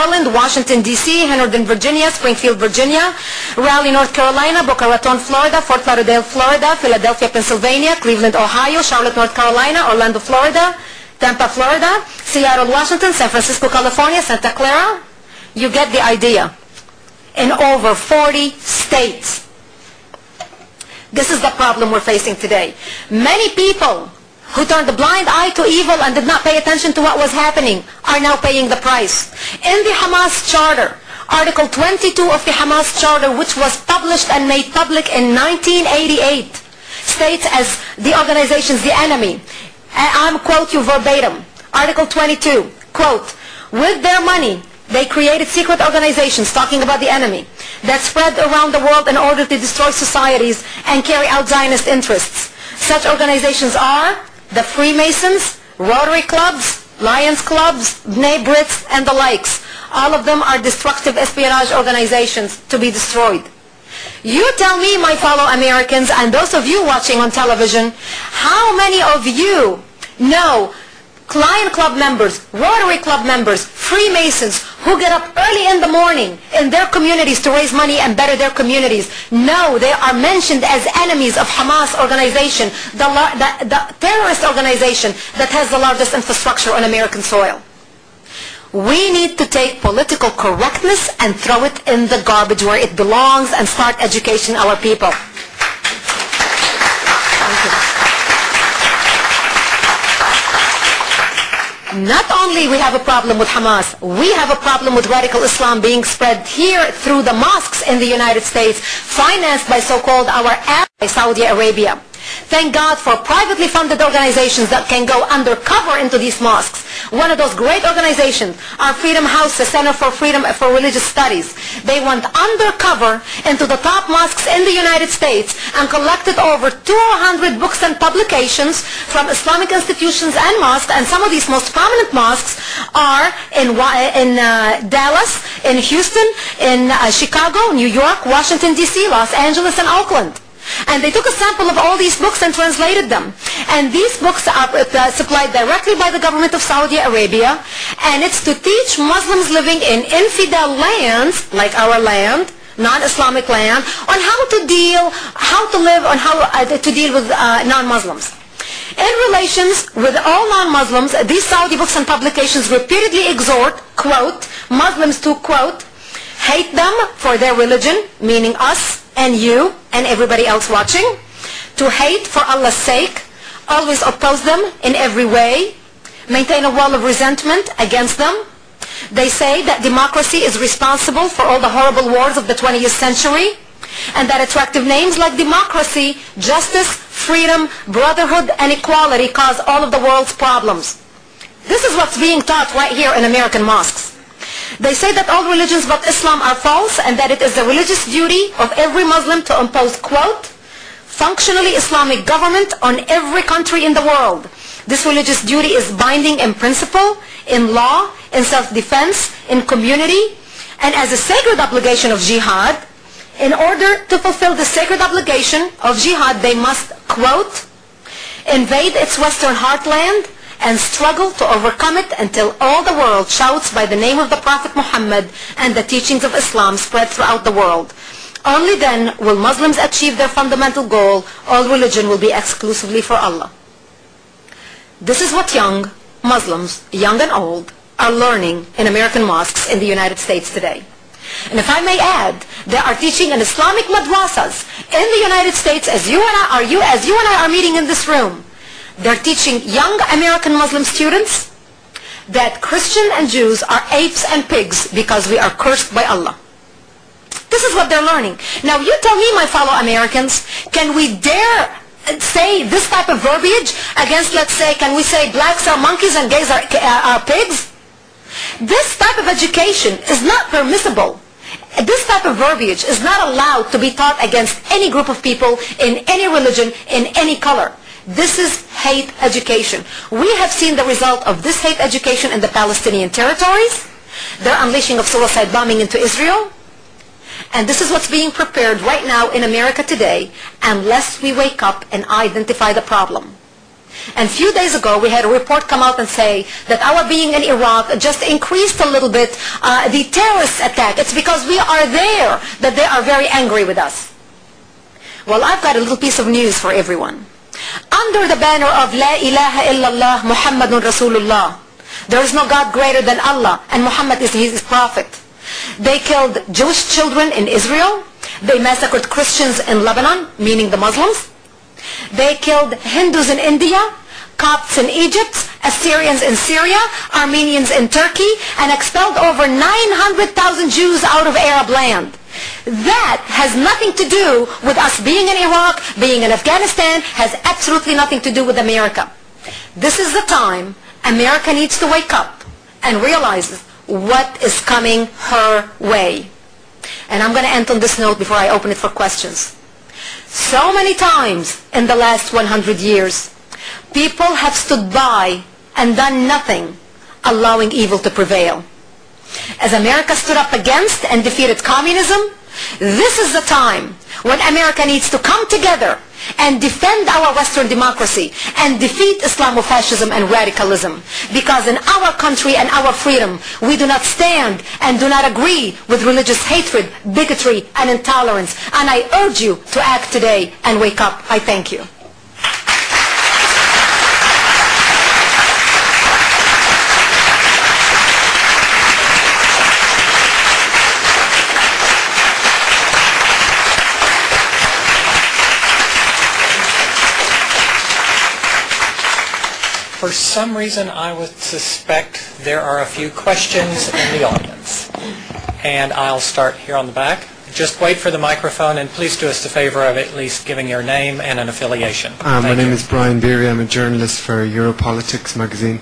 Maryland, Washington, D.C., Henderson, Virginia, Springfield, Virginia, Raleigh, North Carolina, Boca Raton, Florida, Fort Lauderdale, Florida, Philadelphia, Pennsylvania, Cleveland, Ohio, Charlotte, North Carolina, Orlando, Florida, Tampa, Florida, Seattle, Washington, San Francisco, California, Santa Clara. You get the idea. In over 40 states. This is the problem we're facing today. Many people who turned a blind eye to evil and did not pay attention to what was happening are now paying the price. In the Hamas Charter, Article 22 of the Hamas Charter, which was published and made public in 1988, states as the organization's the enemy. I'm quote you verbatim. Article 22, quote, with their money, they created secret organizations, talking about the enemy, that spread around the world in order to destroy societies and carry out Zionist interests. Such organizations are the Freemasons, Rotary Clubs, Lions Clubs, B'nai B'rith, and the likes. All of them are destructive espionage organizations to be destroyed. You tell me, my fellow Americans, and those of you watching on television, how many of you know Lion Club members, Rotary Club members, Freemasons, who get up early in the morning in their communities to raise money and better their communities? No, they are mentioned as enemies of Hamas organization, the terrorist organization that has the largest infrastructure on American soil. We need to take political correctness and throw it in the garbage where it belongs and start educating our people. Thank you. Not only we have a problem with Hamas, we have a problem with radical Islam being spread here through the mosques in the United States, financed by so-called our ally Saudi Arabia. Thank God for privately funded organizations that can go undercover into these mosques. One of those great organizations, our Freedom House, the Center for Freedom for Religious Studies, they went undercover into the top mosques in the United States and collected over 200 books and publications from Islamic institutions and mosques, and some of these most prominent mosques are in Dallas, in Houston, in Chicago, New York, Washington, D.C., Los Angeles, and Oakland. And they took a sample of all these books and translated them. And these books are supplied directly by the government of Saudi Arabia, and it's to teach Muslims living in infidel lands, like our land, non-Islamic land, on how to live, on how to deal with non-Muslims. In relations with all non-Muslims, these Saudi books and publications repeatedly exhort, quote, Muslims to, quote, hate them for their religion, meaning us and you and everybody else watching, to hate for Allah's sake, always oppose them in every way, maintain a wall of resentment against them. They say that democracy is responsible for all the horrible wars of the 20th century, and that attractive names like democracy, justice, freedom, brotherhood, and equality cause all of the world's problems. This is what's being taught right here in American mosques. They say that all religions but Islam are false, and that it is the religious duty of every Muslim to impose, quote, functionally Islamic government on every country in the world. This religious duty is binding in principle, in law, in self-defense, in community, and as a sacred obligation of jihad. In order to fulfill the sacred obligation of jihad, they must, quote, invade its western heartland and struggle to overcome it until all the world shouts by the name of the Prophet Muhammad and the teachings of Islam spread throughout the world. Only then will Muslims achieve their fundamental goal: all religion will be exclusively for Allah. This is what young Muslims, young and old, are learning in American mosques in the United States today. And if I may add, they are teaching in Islamic madrasas in the United States as you and I are meeting in this room. They're teaching young American Muslim students that Christian and Jews are apes and pigs because we are cursed by Allah. This is what they're learning. Now you tell me, my fellow Americans, can we dare say this type of verbiage against, let's say, can we say blacks are monkeys and gays are pigs? This type of education is not permissible. This type of verbiage is not allowed to be taught against any group of people in any religion, in any color. This is hate education. We have seen the result of this hate education in the Palestinian territories, their unleashing of suicide bombing into Israel, and this is what's being prepared right now in America today unless we wake up and identify the problem. And a few days ago, we had a report come out and say that our being in Iraq just increased a little bit the terrorist attack. It's because we are there that they are very angry with us. Well, I've got a little piece of news for everyone. Under the banner of La ilaha illallah Muhammadun Rasulullah, there is no God greater than Allah, and Muhammad is his prophet. They killed Jewish children in Israel. They massacred Christians in Lebanon, meaning the Muslims. They killed Hindus in India, Copts in Egypt, Assyrians in Syria, Armenians in Turkey, and expelled over 900,000 Jews out of Arab land. That has nothing to do with us being in Iraq, being in Afghanistan, has absolutely nothing to do with America. This is the time America needs to wake up and realize what is coming her way. And I'm going to end on this note before I open it for questions. So many times in the last 100 years, people have stood by and done nothing, allowing evil to prevail. As America stood up against and defeated communism, this is the time when America needs to come together and defend our Western democracy and defeat Islamofascism and radicalism. Because in our country and our freedom, we do not stand and do not agree with religious hatred, bigotry, and intolerance. And I urge you to act today and wake up. I thank you. For some reason, I would suspect there are a few questions in the audience. And I'll start here on the back. Just wait for the microphone, and please do us the favor of at least giving your name and an affiliation. My name is Brian Beery. I'm a journalist for Europolitics magazine.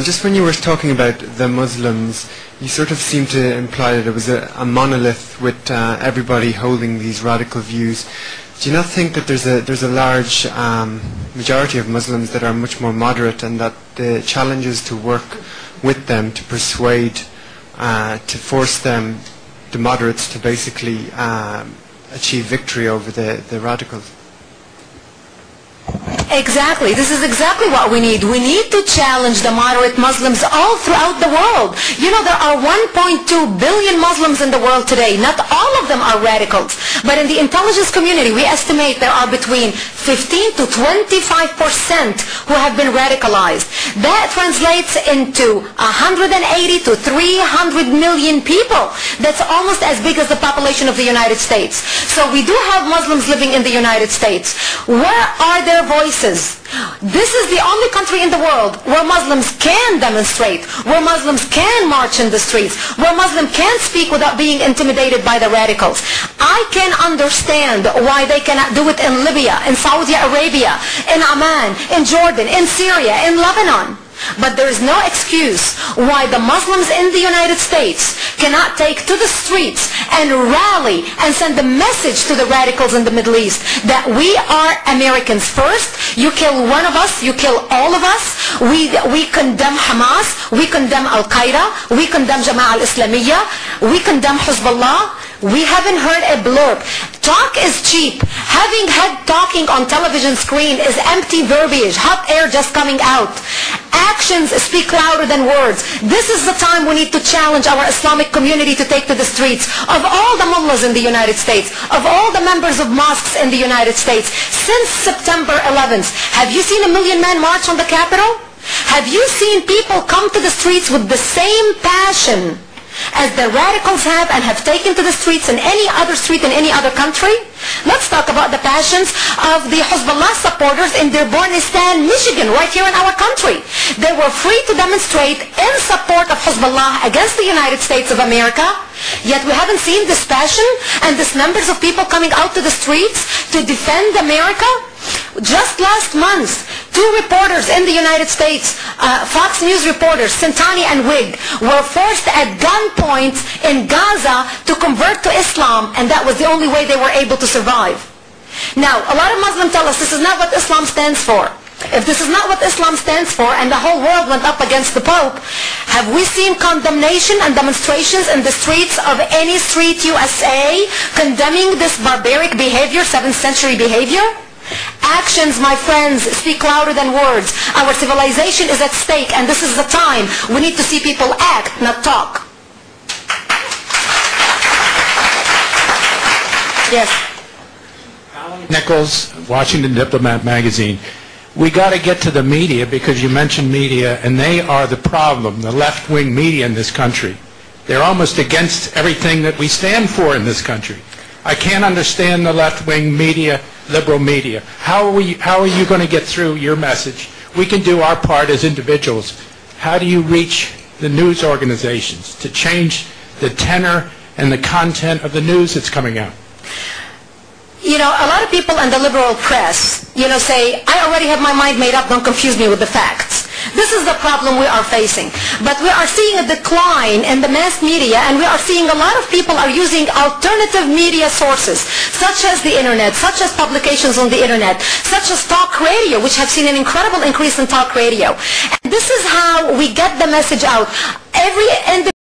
Just when you were talking about the Muslims, you sort of seemed to imply that it was a monolith with everybody holding these radical views. Do you not think that there's a large majority of Muslims that are much more moderate, and that the challenge is to work with them, to persuade, to force them, the moderates, to basically achieve victory over the radicals? Exactly. This is exactly what we need. We need to challenge the moderate Muslims all throughout the world. You know, there are 1.2 billion Muslims in the world today. Not all of them are radicals. But in the intelligence community, we estimate there are between 15 to 25% who have been radicalized. That translates into 180 to 300 million people. That's almost as big as the population of the United States. So we do have Muslims living in the United States. Where are their voices? This is the only country in the world where Muslims can demonstrate, where Muslims can march in the streets, where Muslims can speak without being intimidated by the radicals. I can understand why they cannot do it in Libya, in Saudi Arabia, in Oman, in Jordan, in Syria, in Lebanon. But there is no excuse why the Muslims in the United States cannot take to the streets and rally and send a message to the radicals in the Middle East that we are Americans first. You kill one of us, you kill all of us. We condemn Hamas, we condemn Al-Qaeda, we condemn Jama'ah al-Islamiyah, we condemn Hezbollah. We haven't heard a blurb. Talk is cheap. Having had talking on television screen is empty verbiage, hot air just coming out. Actions speak louder than words. This is the time we need to challenge our Islamic community to take to the streets. Of all the mullahs in the United States, of all the members of mosques in the United States, since September 11th, have you seen a million-man march on the Capitol? Have you seen people come to the streets with the same passion as the radicals have and have taken to the streets in any other street in any other country? Let's talk about the passions of the Hezbollah supporters in Dearbornistan, Michigan, right here in our country. They were free to demonstrate in support of Hezbollah against the United States of America, yet we haven't seen this passion and these numbers of people coming out to the streets to defend America. Just last month, two reporters in the United States, Fox News reporters, Santani and Wig, were forced at gunpoint in Gaza to convert to Islam, and that was the only way they were able to survive. Now, a lot of Muslims tell us this is not what Islam stands for. If this is not what Islam stands for, and the whole world went up against the Pope, have we seen condemnation and demonstrations in the streets of any street USA condemning this barbaric behavior, 7th century behavior? Actions, my friends, speak louder than words. Our civilization is at stake, and this is the time we need to see people act, not talk. Yes. Nichols, Washington Diplomat Magazine. We got to get to the media, because you mentioned media, and they are the problem, the left-wing media in this country. They're almost against everything that we stand for in this country. I can't understand the left-wing media, liberal media. How are you going to get through your message? We can do our part as individuals. How do you reach the news organizations to change the tenor and the content of the news that's coming out? You know, a lot of people in the liberal press, say, I already have my mind made up, don't confuse me with the facts. This is the problem we are facing. But we are seeing a decline in the mass media, and we are seeing a lot of people are using alternative media sources, such as the internet, such as publications on the internet, such as talk radio, which have seen an incredible increase in talk radio. And this is how we get the message out. Every individual